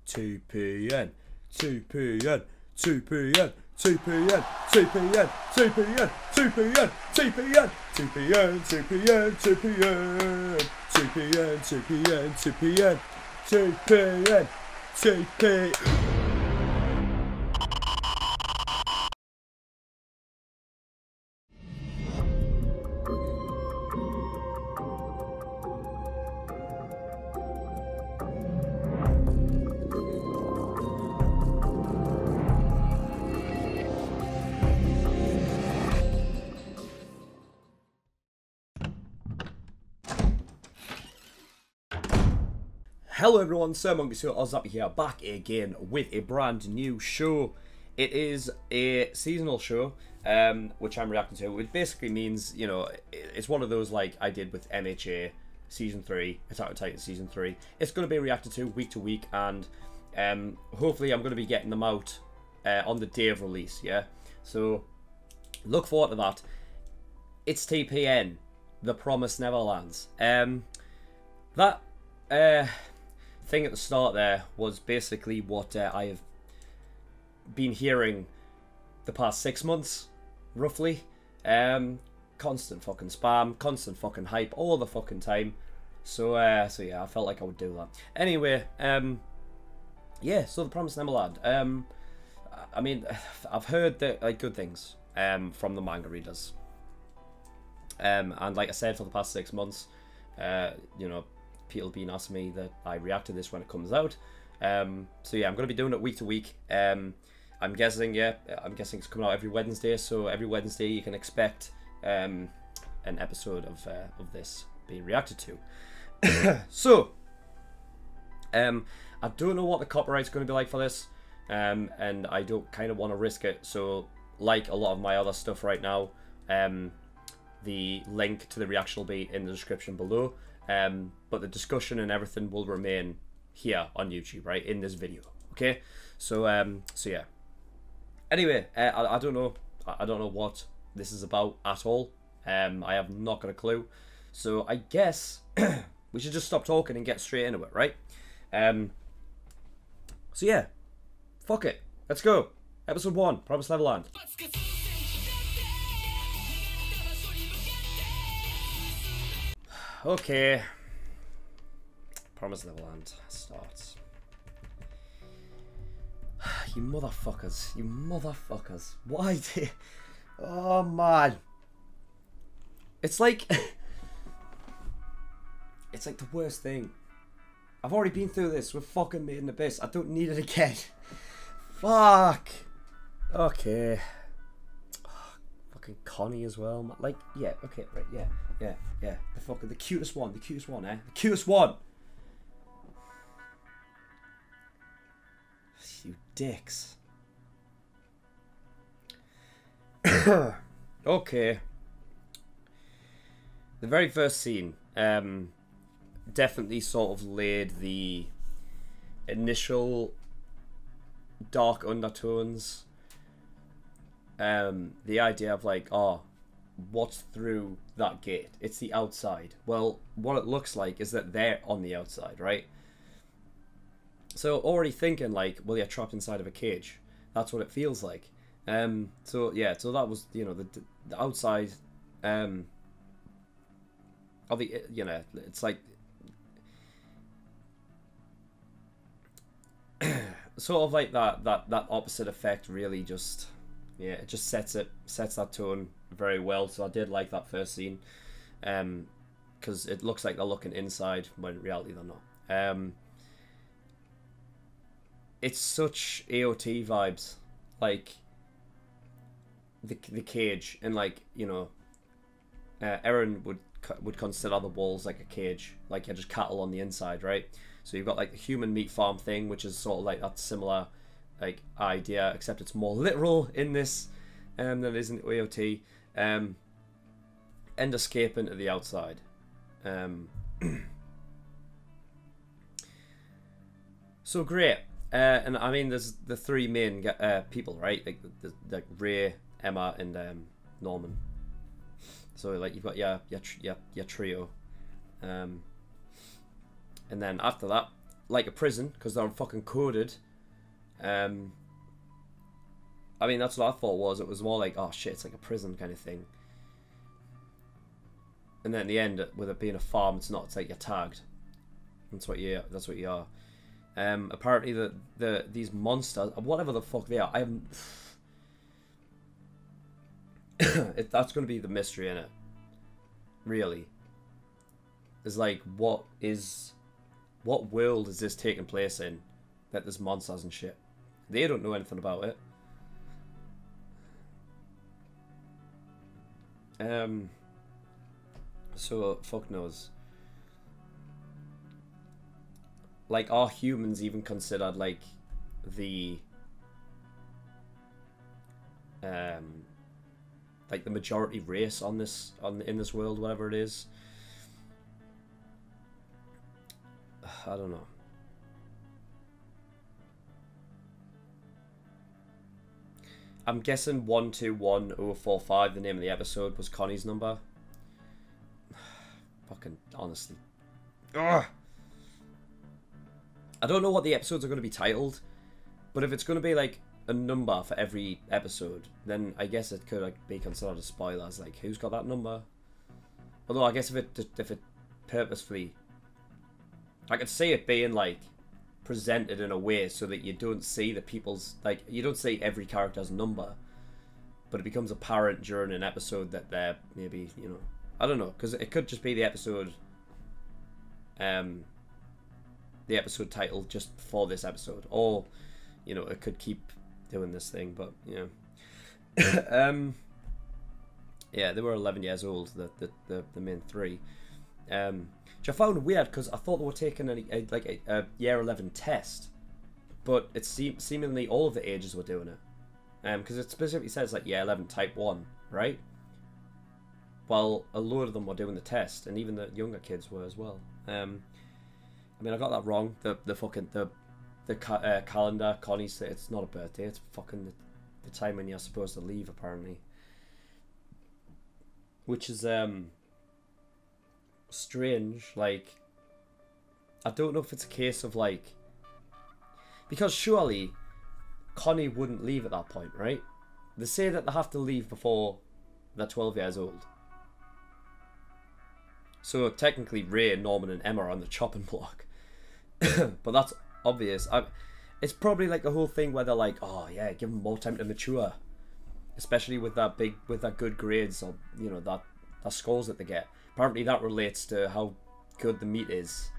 2pn, 2pn, 2pn, 2pn, 2pn, 2pn, 2pn, 2pn, 2pn, 2pn, 2pn, 2pn, 2pn, 2pn, 2pn, 2pn. Hello everyone, SirMonkeySuit Ozap here, back again with a brand new show. It is a seasonal show, which I'm reacting to, which basically means, you know, it's one of those like I did with MHA Season 3, Attack on Titan Season 3. It's going to be reacted to week, and hopefully I'm going to be getting them out on the day of release, yeah? So, look forward to that. It's TPN, The Promised Neverlands. That thing at the start there was basically what I have been hearing the past 6 months, roughly. Constant fucking spam, constant fucking hype all the fucking time. So yeah, I felt like I would do that. Anyway, yeah, so The Promised Neverland. I mean, I've heard that, like, good things from the manga readers. And like I said, for the past 6 months, you know, people been asking me that I react to this when it comes out. So yeah, I'm going to be doing it week to week. I'm guessing, yeah, I'm guessing it's coming out every Wednesday. So every Wednesday you can expect an episode of this being reacted to. So, I don't know what the copyright's going to be like for this, and I don't kind of want to risk it. So, like a lot of my other stuff right now, the link to the reaction will be in the description below. But the discussion and everything will remain here on YouTube, right, in this video. Okay, so so yeah. Anyway, I don't know. I don't know what this is about at all. I have not got a clue. So I guess we should just stop talking and get straight into it, right? So yeah, fuck it. Let's go. Episode 1, Promised Neverland. Okay. Promised Neverland starts. You motherfuckers. You motherfuckers. Why did... Oh, man. It's like... It's like the worst thing. I've already been through this with fucking Made in Abyss. I don't need it again. Fuck. Okay. Fucking Connie as well. Like, yeah, okay, right, yeah. Yeah. The cutest one, eh? The cutest one! You dicks. Okay. The very first scene, definitely sort of laid the initial dark undertones. The idea of like, oh, what's through that gate? It's the outside. Well, what it looks like is that they're on the outside, right? So already thinking like, well, you're trapped inside of a cage. That's what it feels like. So yeah, so that was, you know, the outside of the, you know, it's like sort of like that opposite effect really just, yeah, it just sets that tone very well. So I did like that first scene, because it looks like they're looking inside when in reality they're not. It's such AOT vibes, like the cage, and like, you know, Eren would consider the walls like a cage, like you're just cattle on the inside, right? So you've got like the human meat farm thing, which is sort of like that similar like idea, except it's more literal in this than it is in AOT. And escaping to the outside. So great. And I mean, there's the three main people, right? Like Ray, Emma, and Norman. So like you've got your trio, and then after that, like a prison because they're fucking coded. I mean, that's what I thought was. It was more like, oh shit, it's like a prison kind of thing. And then in the end, with it being a farm, it's not. It's like you're tagged. That's what you are. Apparently these monsters, whatever the fuck they are, I haven't. That's going to be the mystery in it. Really. Is like, what world is this taking place in that there's monsters and shit? They don't know anything about it. So fuck knows. Like, are humans even considered like the majority race in this world, whatever it is? I don't know. I'm guessing 121045, the name of the episode, was Connie's number. Fucking honestly. Ugh. I don't know what the episodes are going to be titled, but if it's going to be like a number for every episode, then I guess it could like be considered a spoiler. As like, who's got that number? Although I guess if it purposefully, I could see it being like presented in a way so that you don't see the people's, like, you don't see every character's number, but it becomes apparent during an episode that they're maybe, you know, I don't know, because it could just be the episode title just for this episode, or, you know, it could keep doing this thing, but yeah. Yeah, they were 11 years old, the main three, which I found weird because I thought they were taking a year 11 test, but it seemingly all of the ages were doing it, because it specifically says like year 11 type 1, right? Well, a load of them were doing the test, and even the younger kids were as well. I mean, I got that wrong. The calendar, Connie said it's not a birthday. It's fucking the time when you're supposed to leave, apparently. Which is strange. Like, I don't know if it's a case of like, because surely Connie wouldn't leave at that point, right? They say that they have to leave before they're 12 years old. So technically Ray, Norman and Emma are on the chopping block. But that's obvious. It's probably like a whole thing where they're like, oh yeah, give them more time to mature. Especially with that good grades, or, you know, that scores that they get. Apparently that relates to how good the meat is.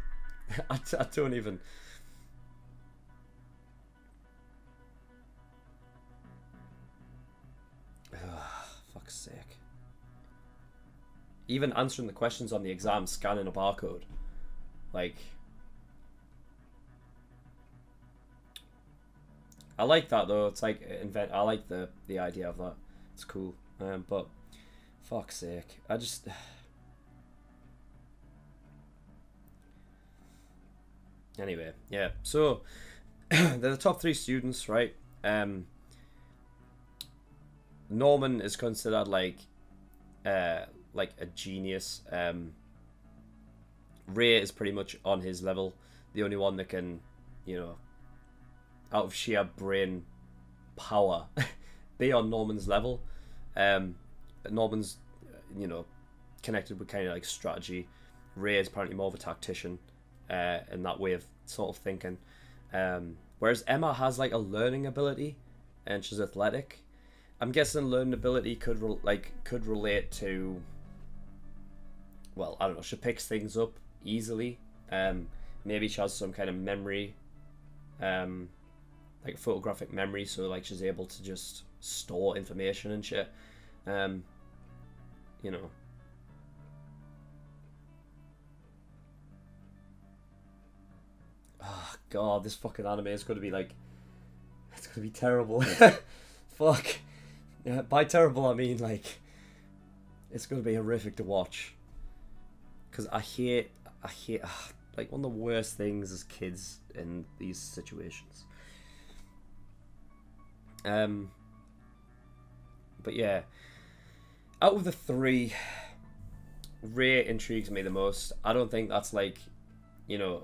I don't even... Fuck's sake. Even answering the questions on the exam, scanning a barcode. Like... I like that though. It's like I like the idea of that. It's cool. But fuck's sake, I just... Anyway, yeah. So they're the top 3 students, right? Norman is considered like a genius. Ray is pretty much on his level. The only one that can, you know, out of sheer brain power, be on Norman's level. Norman's, you know, connected with kind of like strategy. Ray is apparently more of a tactician, in that way of sort of thinking. Whereas Emma has like a learning ability, and she's athletic. I'm guessing learning ability could relate to, well, I don't know, she picks things up easily. Maybe she has some kind of memory, like photographic memory, so like she's able to just store information and shit. You know. Oh god, this fucking anime is gonna be like, it's gonna be terrible. Fuck. Yeah, by terrible I mean like, it's gonna be horrific to watch. Cause I hate like one of the worst things as kids in these situations. But yeah, out of the 3, Ray intrigues me the most. I don't think that's like, you know,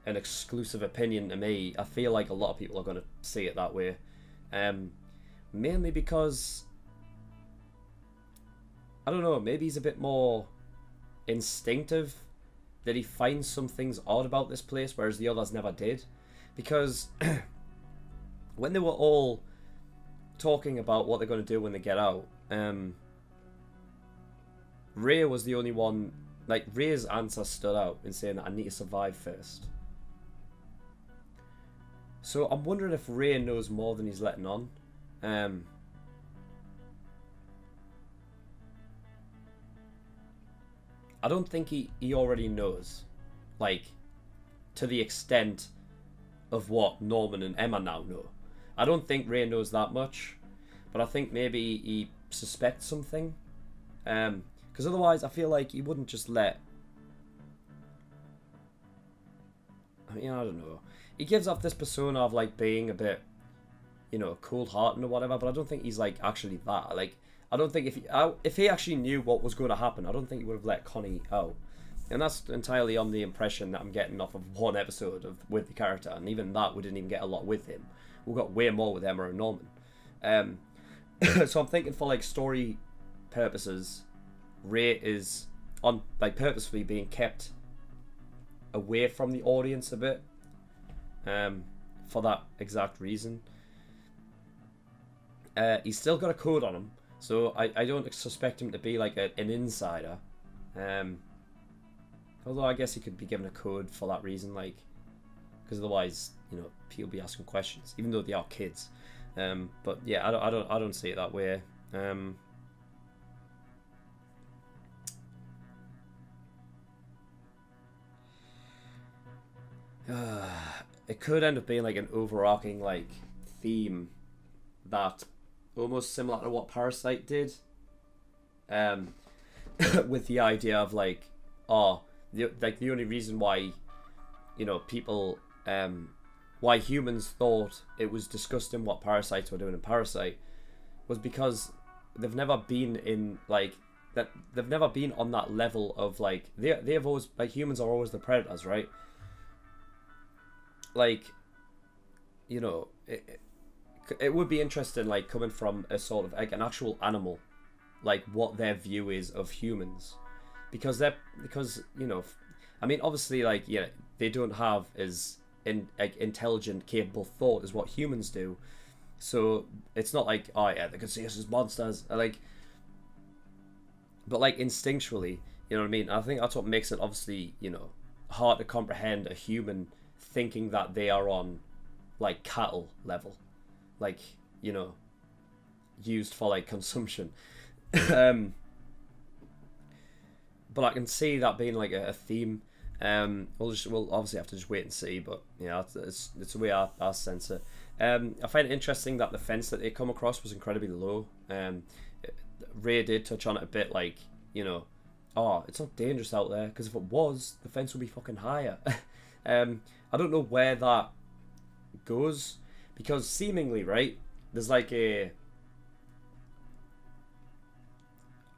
an exclusive opinion to me. I feel like a lot of people are going to see it that way. Mainly because, I don't know, maybe he's a bit more instinctive, that he finds some things odd about this place, whereas the others never did. Because when they were all talking about what they're going to do when they get out, Ray was the only one, like, Ray's answer stood out in saying that I need to survive first. So I'm wondering if Ray knows more than he's letting on. I don't think he already knows, like, to the extent of what Norman and Emma now know. I don't think Ray knows that much, but I think maybe he suspects something. Because otherwise I feel like he wouldn't just let... I mean, I don't know. He gives off this persona of, like, being a bit, you know, cold-hearted or whatever, but I don't think he's, like, actually that. Like, I don't think if he actually knew what was going to happen, I don't think he would have let Connie out. And that's entirely on the impression that I'm getting off of one episode with the character, and even that we didn't even get a lot with him. We got way more with Emma and Norman. So I'm thinking for, like, story purposes, Ray is on, like, purposefully being kept away from the audience a bit, for that exact reason. He's still got a code on him, so I don't suspect him to be like an insider. Although I guess he could be given a code for that reason, like, because otherwise, you know, people be asking questions, even though they are kids. But yeah, I don't see it that way. It could end up being like an overarching, like, theme that almost similar to what Parasite did, with the idea of, like, the only reason why, you know, people, why humans thought it was disgusting what parasites were doing in Parasite was because they've never been in, like, that they've never been on that level of, like, they've always, like, humans are always the predators, right? Like, you know, it would be interesting, like, coming from a sort of, like, an actual animal, like, what their view is of humans, because you know, I mean, obviously, like, yeah, they don't have as intelligent, capable thought as what humans do, so it's not like, oh yeah, they can see us as monsters, like, but, like, instinctually, you know what I mean? I think that's what makes it, obviously, you know, hard to comprehend a human thinking that they are on, like, cattle level, like, you know, used for, like, consumption. But I can see that being, like, a theme. We'll obviously have to just wait and see, but yeah, it's the way I sense it. I find it interesting that the fence that they come across was incredibly low. Ray did touch on it a bit, like, you know, oh, it's not dangerous out there, because if it was, the fence would be fucking higher. I don't know where that goes, because seemingly, right, there's like a,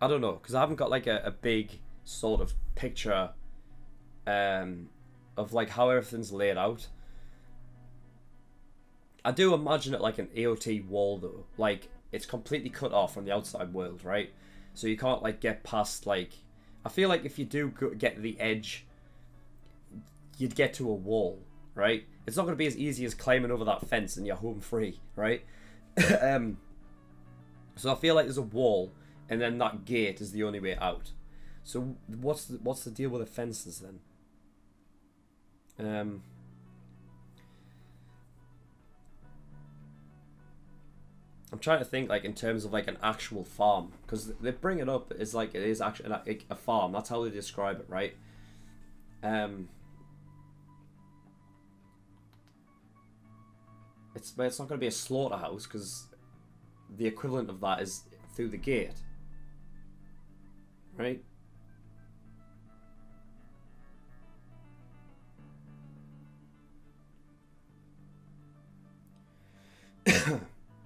I don't know, because I haven't got like a big sort of picture of, like, how everything's laid out. I do imagine it like an AOT wall, though, like, it's completely cut off from the outside world, right? So you can't, like, get past, like, I feel like if you do get to the edge, you'd get to a wall, right? It's not going to be as easy as climbing over that fence and you're home free, right? So I feel like there's a wall, and then that gate is the only way out. So what's the deal with the fences then? I'm trying to think, like, in terms of, like, an actual farm, because they bring it up as, like, it is actually like a farm. That's how they describe it, right? It's not going to be a slaughterhouse, because the equivalent of that is through the gate, right?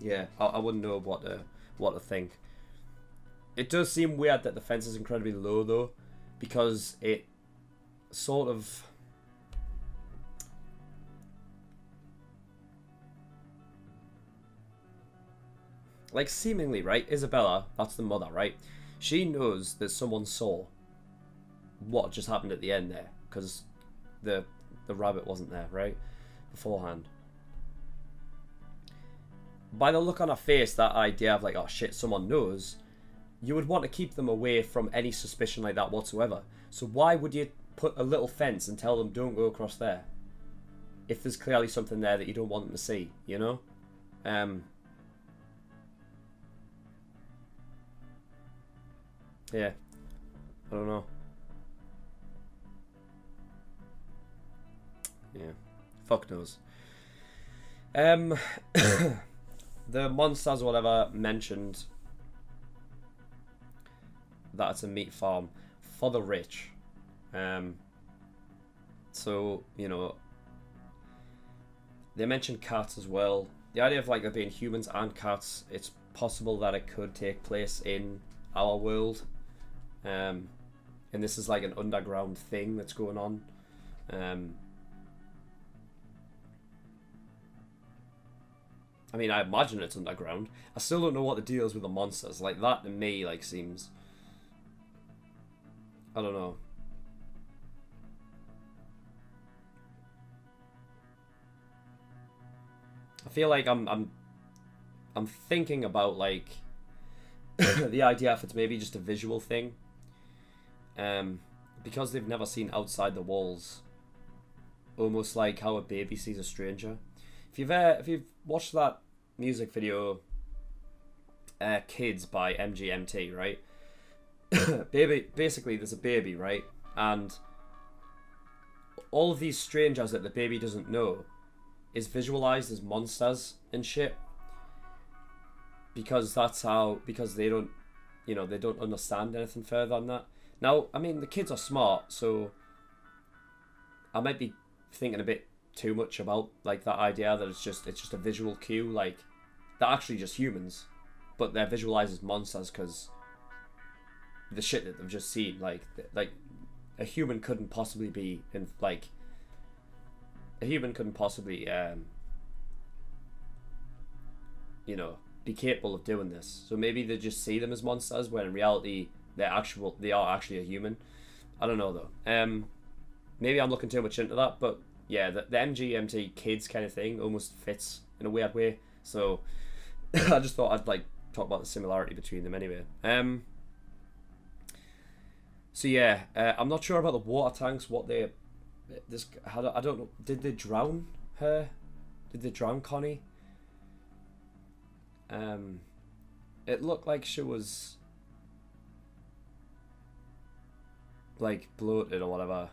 Yeah, I wouldn't know what to think. It does seem weird that the fence is incredibly low, though, because it sort of, like seemingly, right? Isabella, that's the mother, right? She knows that someone saw what just happened at the end there, because the rabbit wasn't there, right? Beforehand. By the look on her face, that idea of like, oh shit, someone knows, you would want to keep them away from any suspicion like that whatsoever. So why would you put a little fence and tell them don't go across there? If there's clearly something there that you don't want them to see, you know? Yeah. I don't know. Yeah. Fuck knows. The monsters or whatever mentioned that it's a meat farm for the rich. So, you know, they mentioned cats as well. The idea of like there being humans and cats, it's possible that it could take place in our world. And this is like an underground thing that's going on. I mean, I imagine it's underground. I still don't know what the deal is with the monsters. Like, that to me, like, seems... I don't know. I feel like I'm thinking about, like, the idea if it's maybe just a visual thing. Because they've never seen outside the walls. Almost like how a baby sees a stranger. If you've watched that music video, Kids by MGMT, right? Basically there's a baby, right? And all of these strangers that the baby doesn't know is visualized as monsters and shit. Because they don't, you know, they don't understand anything further than that. Now, I mean, the kids are smart, so I might be thinking a bit too much about like that idea that it's just a visual cue, like they're actually just humans, but they're visualized as monsters because the shit that they've just seen. Like a human couldn't possibly be in like you know, be capable of doing this. So maybe they just see them as monsters when in reality they are actually a human. I don't know though. Maybe I'm looking too much into that, but yeah, the MGMT Kids kind of thing almost fits in a weird way. So I just thought I'd like talk about the similarity between them anyway. So yeah, I'm not sure about the water tanks. I don't know. Did they drown her? Did they drown Connie? It looked like she was like bloated or whatever.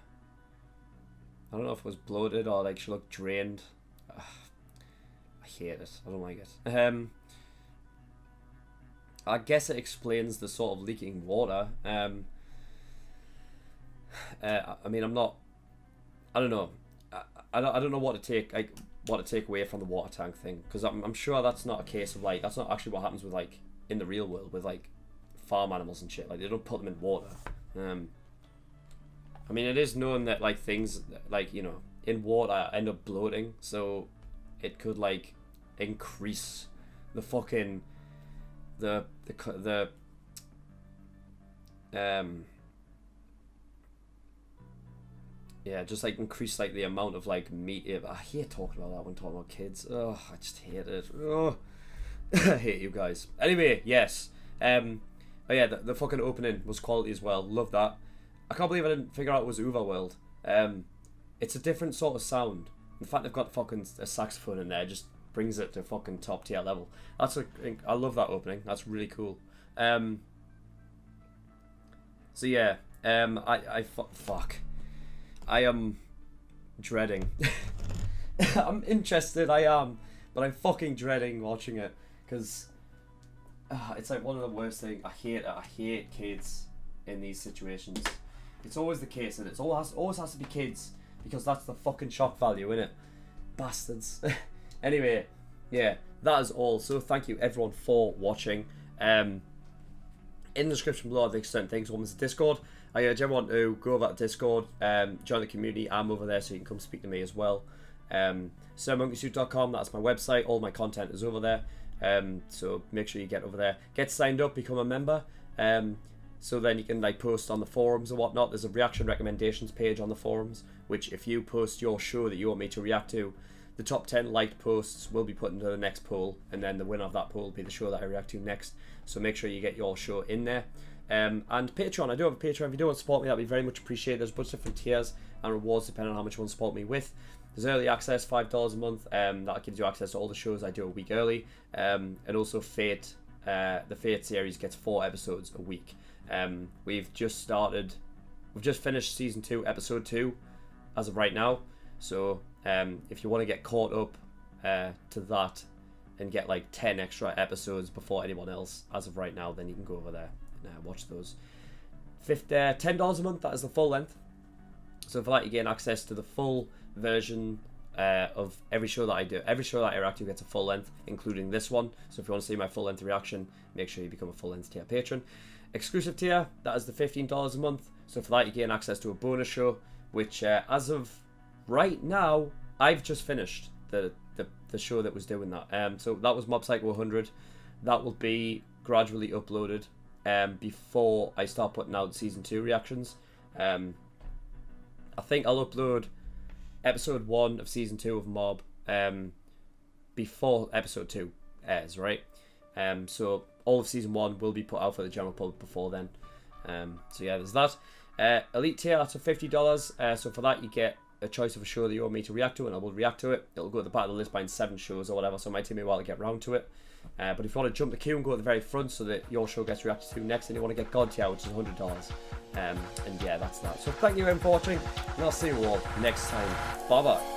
I don't know if it was bloated or like she looked drained. Ugh, I hate it. I don't like it. I guess it explains the sort of leaking water. I mean, I don't know. I don't know what to take away from the water tank thing, because I'm sure that's not a case of like that's not actually what happens with like in the real world with like farm animals and shit. Like they don't put them in water. I mean, it is known that like things like, you know, in water end up bloating, so it could like increase the fucking yeah, just like increase like the amount of like meat. I hate talking about that when talking about kids. Oh, I just hate it. Oh, I hate you guys. Anyway, yes. Oh yeah, the fucking opening was quality as well. Love that. I can't believe I didn't figure out it was Overworld. It's a different sort of sound. In fact, they've got fucking a saxophone in there, just brings it to fucking top tier level. I love that opening. That's really cool. So yeah, fuck. I am dreading. I'm interested, I am, but I'm fucking dreading watching it because it's like one of the worst things. I hate it. I hate kids in these situations. It's always the case, and it always has to be kids because that's the fucking shock value, innit? Bastards. Anyway, yeah, that is all. So thank you everyone for watching. In the description below, there's certain things. One is Discord. I urge everyone to go over to Discord, join the community. I'm over there, so you can come speak to me as well. SirMonkeySuit.com, that's my website. All my content is over there. So make sure you get over there, get signed up, become a member. So then you can like post on the forums and whatnot. There's a reaction recommendations page on the forums, which if you post your show that you want me to react to, the top 10 liked posts will be put into the next poll, and then the winner of that poll will be the show that I react to next. So make sure you get your show in there. And Patreon, I do have a Patreon. If you do want to support me, that'd be very much appreciated. There's a bunch of different tiers and rewards depending on how much you want to support me with. There's early access, $5 a month. That gives you access to all the shows I do a week early. And also Fate, the Fate series gets 4 episodes a week. We've just finished season 2, episode 2, as of right now. So if you want to get caught up to that and get like 10 extra episodes before anyone else, as of right now, then you can go over there and watch those. $10 a month, that is the full length. So for that, you gain access to the full version of every show that I do. Every show that I react to gets a full length, including this one. So if you want to see my full length reaction, make sure you become a full length tier patron. Exclusive tier, that is the $15 a month. So for that, you gain access to a bonus show, which as of right now, I've just finished the show that was doing that. So that was Mob Psycho 100. That will be gradually uploaded before I start putting out season 2 reactions. I think I'll upload episode 1 of season 2 of Mob before episode 2 airs, right? So all of season 1 will be put out for the general public before then. So yeah, there's that. Elite tier, that's for $50. So for that, you get a choice of a show that you want me to react to, and I will react to it. It'll go at the back of the list behind 7 shows or whatever, so it might take me a while to get round to it. But if you want to jump the queue and go at the very front so that your show gets reacted to next, and you want to get God tier, which is $100. And yeah, that's that. So thank you everyone for watching, and I'll see you all next time. Bye bye.